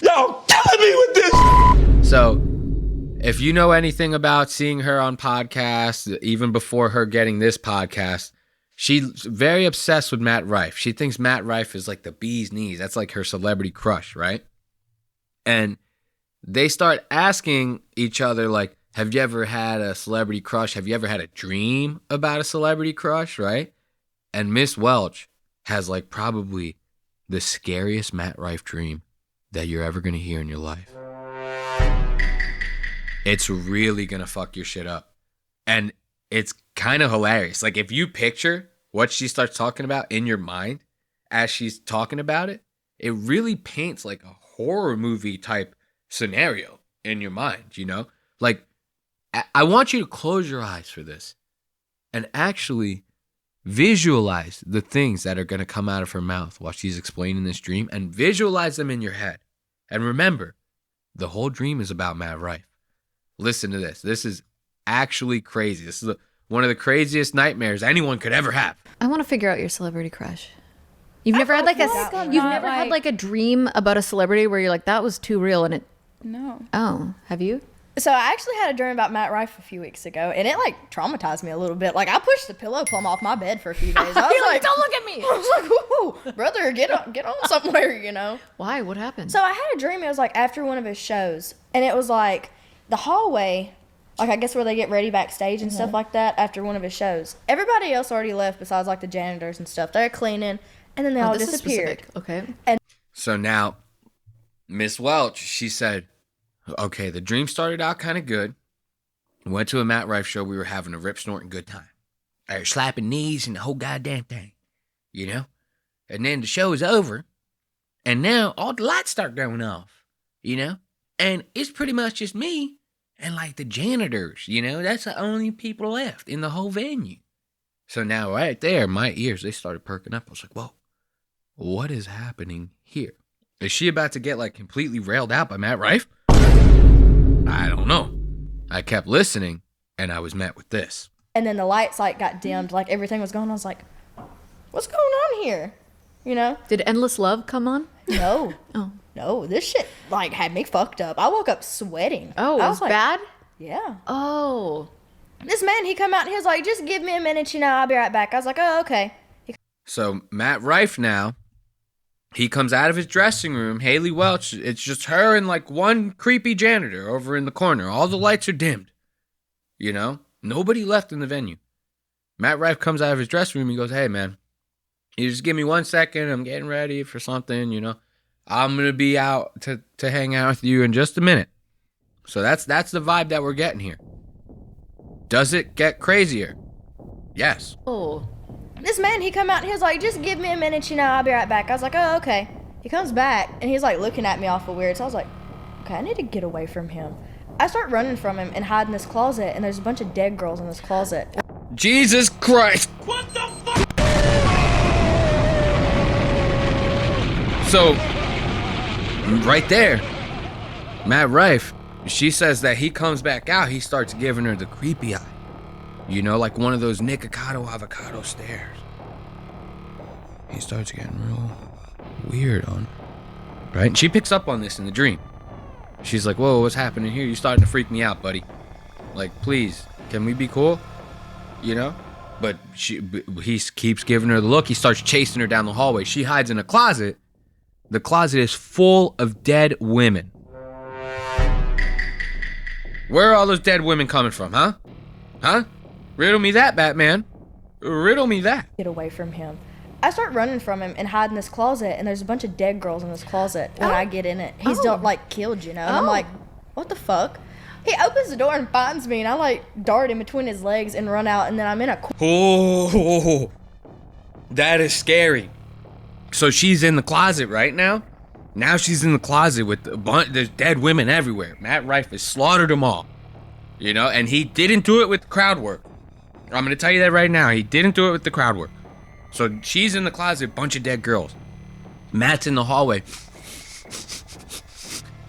Y'all killing me with this. So, if you know anything about seeing her on podcasts, even before her getting this podcast, she's very obsessed with Matt Rife. She thinks Matt Rife is like the bee's knees. That's like her celebrity crush, right? And they start asking each other, like, have you ever had a celebrity crush? Have you ever had a dream about a celebrity crush, right? And Miss Welch has like probably the scariest Matt Rife dream that you're ever going to hear in your life. It's really going to fuck your shit up. And it's kind of hilarious. Like, if you picture what she starts talking about in your mind as she's talking about it, it really paints like a horror movie type scenario in your mind, you know? Like, I want you to close your eyes for this and actually visualize the things that are going to come out of her mouth while she's explaining this dream, and visualize them in your head. And remember, the whole dream is about Matt Rife. Listen to this. This is actually crazy. This is one of the craziest nightmares anyone could ever have. I want to figure out your celebrity crush. You've never had like a dream about a celebrity where you're like, that was too real, and it. No. Oh, have you? So I actually had a dream about Matt Rife a few weeks ago, and it like traumatized me a little bit. Like, I pushed the pillow plumb off my bed for a few days. I was like, don't look at me. I was like, ooh, brother, get on somewhere, you know? Why? What happened? So I had a dream. It was like after one of his shows, and it was like the hallway, like I guess where they get ready backstage and stuff like that after one of his shows. Everybody else already left besides like the janitors and stuff. They're cleaning, and then they all disappeared. Okay. So now, Miss Welch, she said, okay, the dream started out kind of good. Went to a Matt Rife show. We were having a rip snorting good time. I was slapping knees and the whole goddamn thing, you know? And then the show is over, and now all the lights start going off, you know? And it's pretty much just me and like the janitors, you know? That's the only people left in the whole venue. So now right there, my ears, they started perking up. I was like, whoa, what is happening here? Is she about to get like completely railed out by Matt Rife? I don't know. I kept listening, and I was met with this. And then the lights like got dimmed, like everything was going on. I was like, what's going on here? You know? Did Endless Love come on? No. Oh. No, this shit like had me fucked up. I woke up sweating. Oh, it was like, bad? Yeah. Oh. This man, he come out and he was like, just give me a minute, you know, I'll be right back. I was like, oh, okay. So Matt Rife now, he comes out of his dressing room. Haliey Welch, it's just her and like one creepy janitor over in the corner. All the lights are dimmed. You know? Nobody left in the venue. Matt Rife comes out of his dressing room. He goes, hey, man, you just give me 1 second. I'm getting ready for something, you know. I'm going to be out to hang out with you in just a minute. So that's the vibe that we're getting here. Does it get crazier? Yes. Oh. This man, he come out and he was like, just give me a minute, you know, I'll be right back. I was like, oh, okay. He comes back and he's like looking at me awful weird. So I was like, okay, I need to get away from him. I start running from him and hide in this closet, and there's a bunch of dead girls in this closet. Jesus Christ. What the fuck? So, right there, Matt Rife, she says that he comes back out, he starts giving her the creepy eye. You know, like one of those Nikocado avocado stares. He starts getting real weird on her. Right? And she picks up on this in the dream. She's like, whoa, what's happening here? You're starting to freak me out, buddy. Like, please, can we be cool? You know? But he keeps giving her the look. He starts chasing her down the hallway. She hides in a closet. The closet is full of dead women. Where are all those dead women coming from, huh? Huh? Riddle me that, Batman. Riddle me that. Get away from him. I start running from him and hide in this closet, and there's a bunch of dead girls in this closet. When I get in it, he's like killed, you know. And I'm like, what the fuck? He opens the door and finds me, and I like dart in between his legs and run out, and then I'm in a. Oh, that is scary. So she's in the closet right now. Now she's in the closet with a bunch. There's dead women everywhere. Matt Rife has slaughtered them all. You know, and he didn't do it with crowd work. I'm gonna tell you that right now. He didn't do it with the crowd work. So she's in the closet, bunch of dead girls. Matt's in the hallway,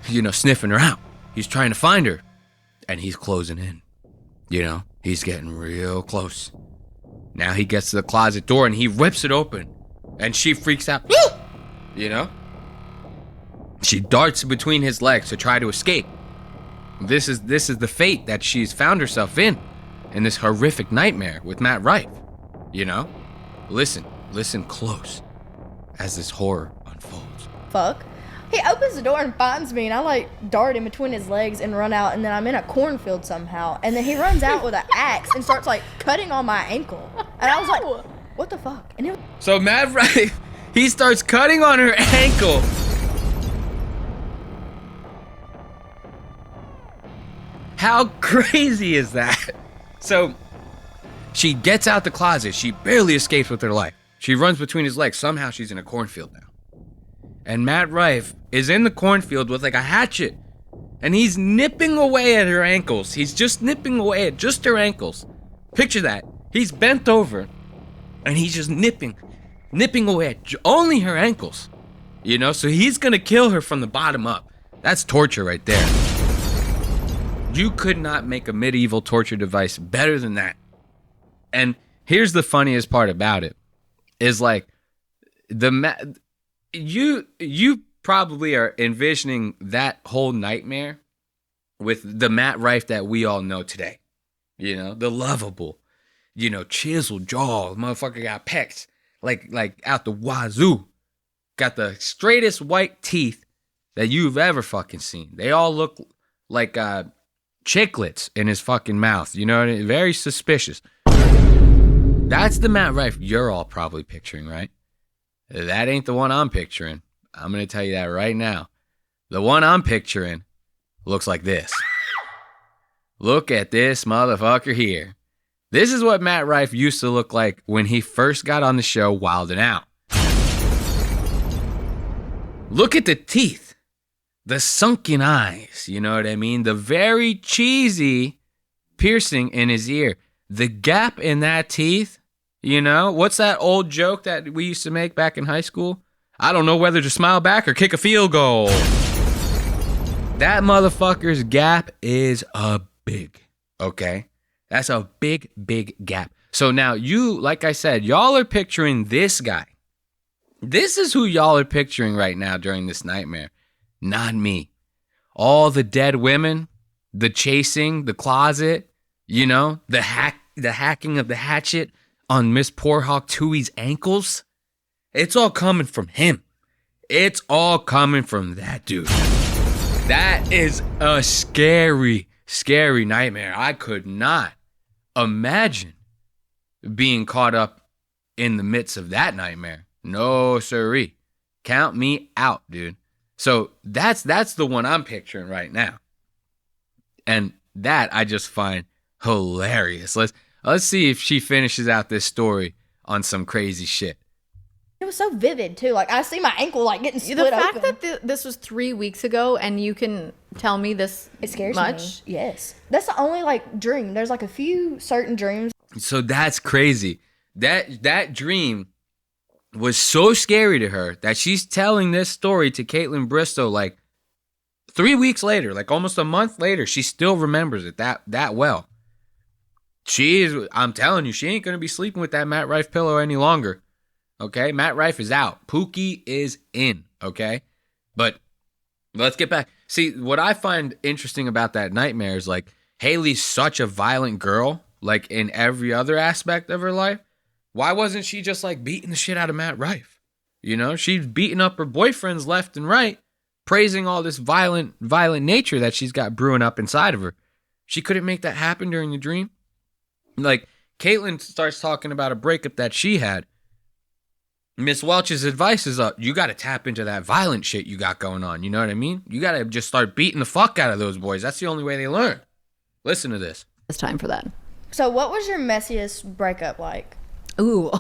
you know, sniffing her out. He's trying to find her, and he's closing in. You know, he's getting real close. Now he gets to the closet door, and he rips it open, and she freaks out. you know? She darts between his legs to try to escape. This is the fate that she's found herself in this horrific nightmare with Matt Rife, you know? Listen close as this horror unfolds. Fuck. He opens the door and finds me, and I like dart in between his legs and run out, and then I'm in a cornfield somehow. And then he runs out with an axe and starts like cutting on my ankle. And I was like, what the fuck? And So Matt Rife, he starts cutting on her ankle. How crazy is that? So she gets out the closet. She barely escapes with her life. She runs between his legs. Somehow she's in a cornfield now. And Matt Rife is in the cornfield with like a hatchet. And he's nipping away at her ankles. He's just nipping away at just her ankles. Picture that. He's bent over. And he's just nipping away at only her ankles. You know, so he's gonna kill her from the bottom up. That's torture right there. You could not make a medieval torture device better than that. And here's the funniest part about it. Is like, you probably are envisioning that whole nightmare with the Matt Rife that we all know today. You know, the lovable, you know, chiseled jaw, motherfucker got pecs like out the wazoo. Got the straightest white teeth that you've ever fucking seen. They all look like chiclets in his fucking mouth. You know what I mean? Very suspicious. That's the Matt Rife you're all probably picturing, right? That ain't the one I'm picturing. I'm going to tell you that right now. The one I'm picturing looks like this. Look at this motherfucker here. This is what Matt Rife used to look like when he first got on the show Wild 'N Out. Look at the teeth. The sunken eyes, you know what I mean? The very cheesy piercing in his ear. The gap in that teeth, you know? What's that old joke that we used to make back in high school? I don't know whether to smile back or kick a field goal. That motherfucker's gap is a big, okay? That's a big, big gap. So now you, like I said, y'all are picturing this guy. This is who y'all are picturing right now during this nightmare. Not me. All the dead women, the chasing, the closet, you know, the hacking of the hatchet on Miss Poor Hawk Tuah's ankles. It's all coming from him. It's all coming from that dude. That is a scary, scary nightmare. I could not imagine being caught up in the midst of that nightmare. No, siree. Count me out, dude. So that's the one I'm picturing right now. And that I just find hilarious. Let's see if she finishes out this story on some crazy shit. it was so vivid too. Like I see my ankle like getting split The fact open. that this was 3 weeks ago and you can tell me this It scares much. me. Yes. That's the only like dream. There's like a few certain dreams. So that's crazy. That dream was so scary to her that she's telling this story to Caitlin Bristow like 3 weeks later, like almost a month later. She still remembers it that well. I'm telling you, she ain't going to be sleeping with that Matt Rife pillow any longer. Okay? Matt Rife is out. Pookie is in. Okay? But let's get back. See, what I find interesting about that nightmare is like Haliey's such a violent girl, like in every other aspect of her life. Why wasn't she just like beating the shit out of Matt Rife? You know, she's beating up her boyfriends left and right, praising all this violent nature that she's got brewing up inside of her. She couldn't make that happen during the dream. Like, Caitlin starts talking about a breakup that she had. Miss Welch's advice is, you got to tap into that violent shit you got going on. You know what I mean? You got to just start beating the fuck out of those boys. That's the only way they learn. Listen to this. It's time for that. So what was your messiest breakup like? Ooh,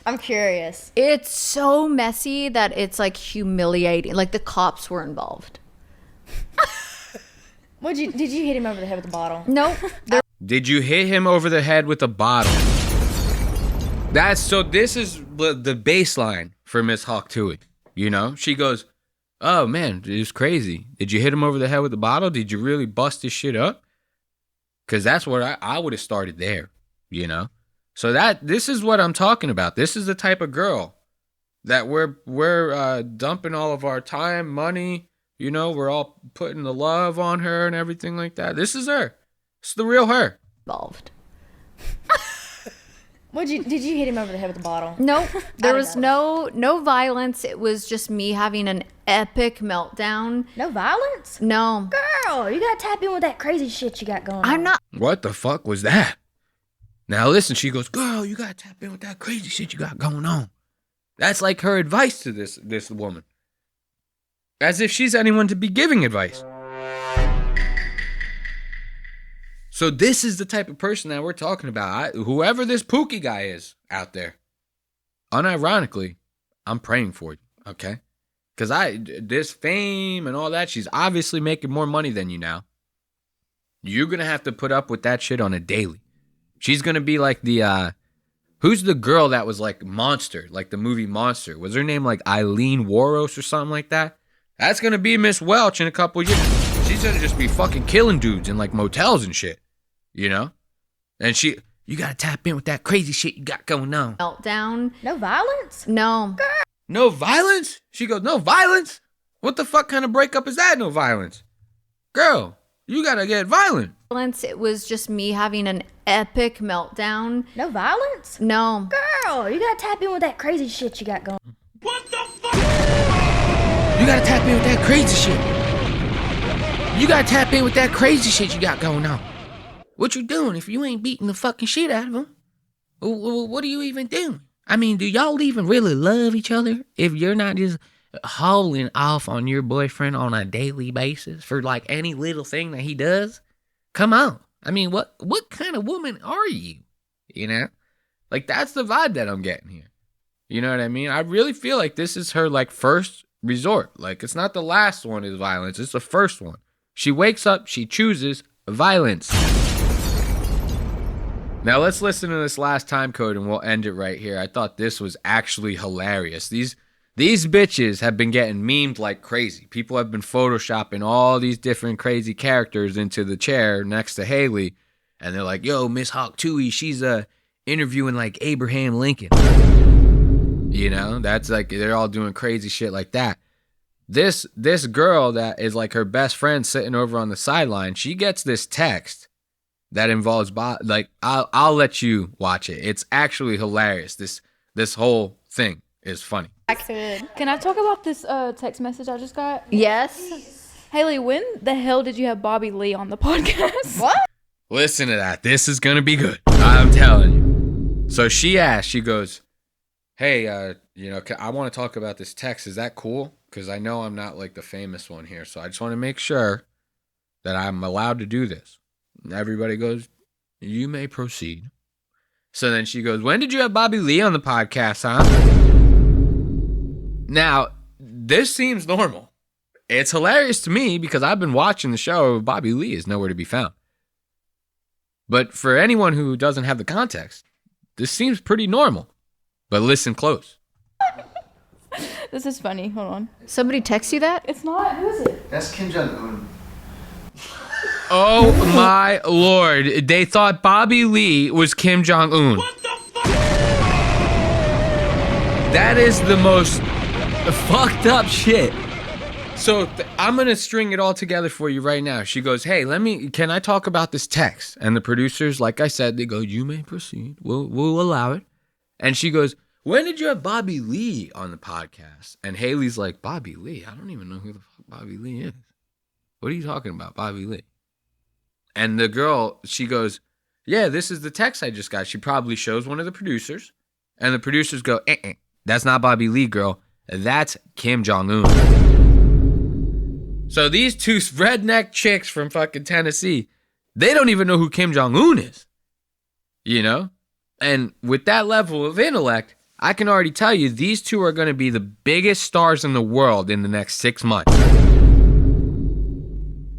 I'm curious. it's so messy that it's like humiliating. Like the cops were involved. Did you hit him over the head with a bottle? Nope. Did you hit him over the head with a bottle? This is the baseline for Miss Hawk Tuah. You know, she goes, oh man, it was crazy. Did you hit him over the head with a bottle? Did you really bust his shit up? Because that's what I would have started there, you know? So this is what I'm talking about. This is the type of girl that we're dumping all of our time, money, you know, we're all putting the love on her and everything like that. This is her. It's the real her. Involved. Did you hit him over the head with a bottle? Nope. There was no violence. It was just me having an epic meltdown. No violence? No. Girl, you gotta tap in with that crazy shit you got going on. I'm not. What the fuck was that? Now listen, she goes, girl, you gotta tap in with that crazy shit you got going on. That's like her advice to this woman. As if she's anyone to be giving advice. So this is the type of person that we're talking about. Whoever this Pookie guy is out there, unironically, I'm praying for you, okay? Because this fame and all that, she's obviously making more money than you now. You're going to have to put up with that shit on a daily. She's going to be like who's the girl that was like Monster, like the movie Monster? Was her name like Eileen Warros or something like that? That's going to be Miss Welch in a couple years. She's going to just be fucking killing dudes in like motels and shit, you know? And you got to tap in with that crazy shit you got going on. Meltdown. No violence? No. No violence? She goes, no violence? What the fuck kind of breakup is that, no violence? Girl, you got to get violent. It was just me having an epic meltdown. No violence? No. Girl, you gotta tap in with that crazy shit you got going on. What the fuck? You got to tap in with that crazy shit. You got to tap in with that crazy shit you got going on. What you doing if you ain't beating the fucking shit out of them? What are you even doing? I mean, do y'all even really love each other if you're not just hauling off on your boyfriend on a daily basis for like any little thing that he does? Come on. I mean, what kind of woman are you? You know? Like, that's the vibe that I'm getting here. You know what I mean? I really feel like this is her, like, first resort. Like, it's not the last one is violence. It's the first one. She wakes up, she chooses violence. Now, let's listen to this last time code, and we'll end it right here. I thought this was actually hilarious. These bitches have been getting memed like crazy. People have been photoshopping all these different crazy characters into the chair next to Haliey. And they're like, yo, Miss Hawk Tuah, she's interviewing like Abraham Lincoln. You know, that's like, they're all doing crazy shit like that. This girl that is like her best friend sitting over on the sideline, she gets this text that involves, like, I'll let you watch it. It's actually hilarious. This whole thing is funny. Can I talk about this text message I just got? Yes. Haliey, when the hell did you have Bobby Lee on the podcast? What? Listen to that. This is going to be good. I'm telling you. So she asked, she goes, hey, I want to talk about this text. Is that cool? Because I know I'm not like the famous one here. So I just want to make sure that I'm allowed to do this. And everybody goes, you may proceed. So then she goes, when did you have Bobby Lee on the podcast, huh? Now, this seems normal. It's hilarious to me because I've been watching the show. Bobby Lee is nowhere to be found. But for anyone who doesn't have the context, this seems pretty normal. But listen close. This is funny. Hold on. Somebody text you that? It's not. Who is it? That's Kim Jong-un. Oh my Lord. They thought Bobby Lee was Kim Jong-un. What the fuck? That is the most fucked up shit. So I'm going to string it all together for you right now. She goes, hey, can I talk about this text? And the producers, like I said, they go, you may proceed. We'll allow it. And she goes, when did you have Bobby Lee on the podcast? And Haley's like, Bobby Lee? I don't even know who the fuck Bobby Lee is. What are you talking about, Bobby Lee? And the girl, she goes, yeah, this is the text I just got. She probably shows one of the producers. And the producers go, that's not Bobby Lee, girl. That's Kim Jong-un. So these two redneck chicks from fucking Tennessee, they don't even know who Kim Jong-un is. You know? And with that level of intellect, I can already tell you these two are going to be the biggest stars in the world in the next 6 months.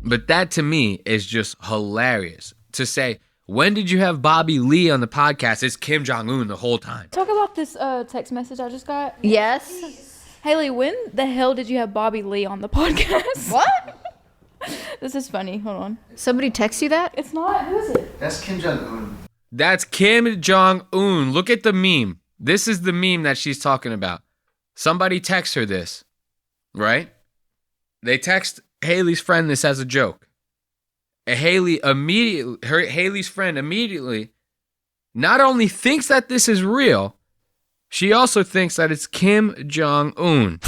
But that to me is just hilarious. To say, when did you have Bobby Lee on the podcast? It's Kim Jong-un the whole time. Talk about this text message I just got. Yes. Haliey, when the hell did you have Bobby Lee on the podcast? What? This is funny. Hold on. Somebody text you that? It's not. Who is it? That's Kim Jong-un. That's Kim Jong-un. Look at the meme. This is the meme that she's talking about. Somebody texts her this, right? They text Haliey's friend this as a joke. And Haliey's friend immediately not only thinks that this is real, she also thinks that it's Kim Jong-un.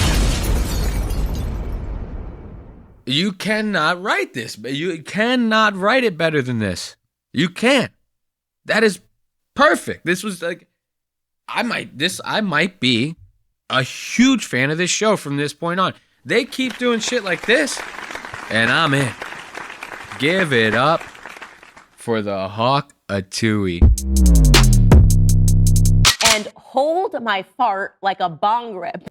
You cannot write this, but you cannot write it better than this. You can't. That is perfect. This was like, I might be a huge fan of this show from this point on. They keep doing shit like this, and I'm in. Give it up for the Hawk Tuah. And hold my fart like a bong rip.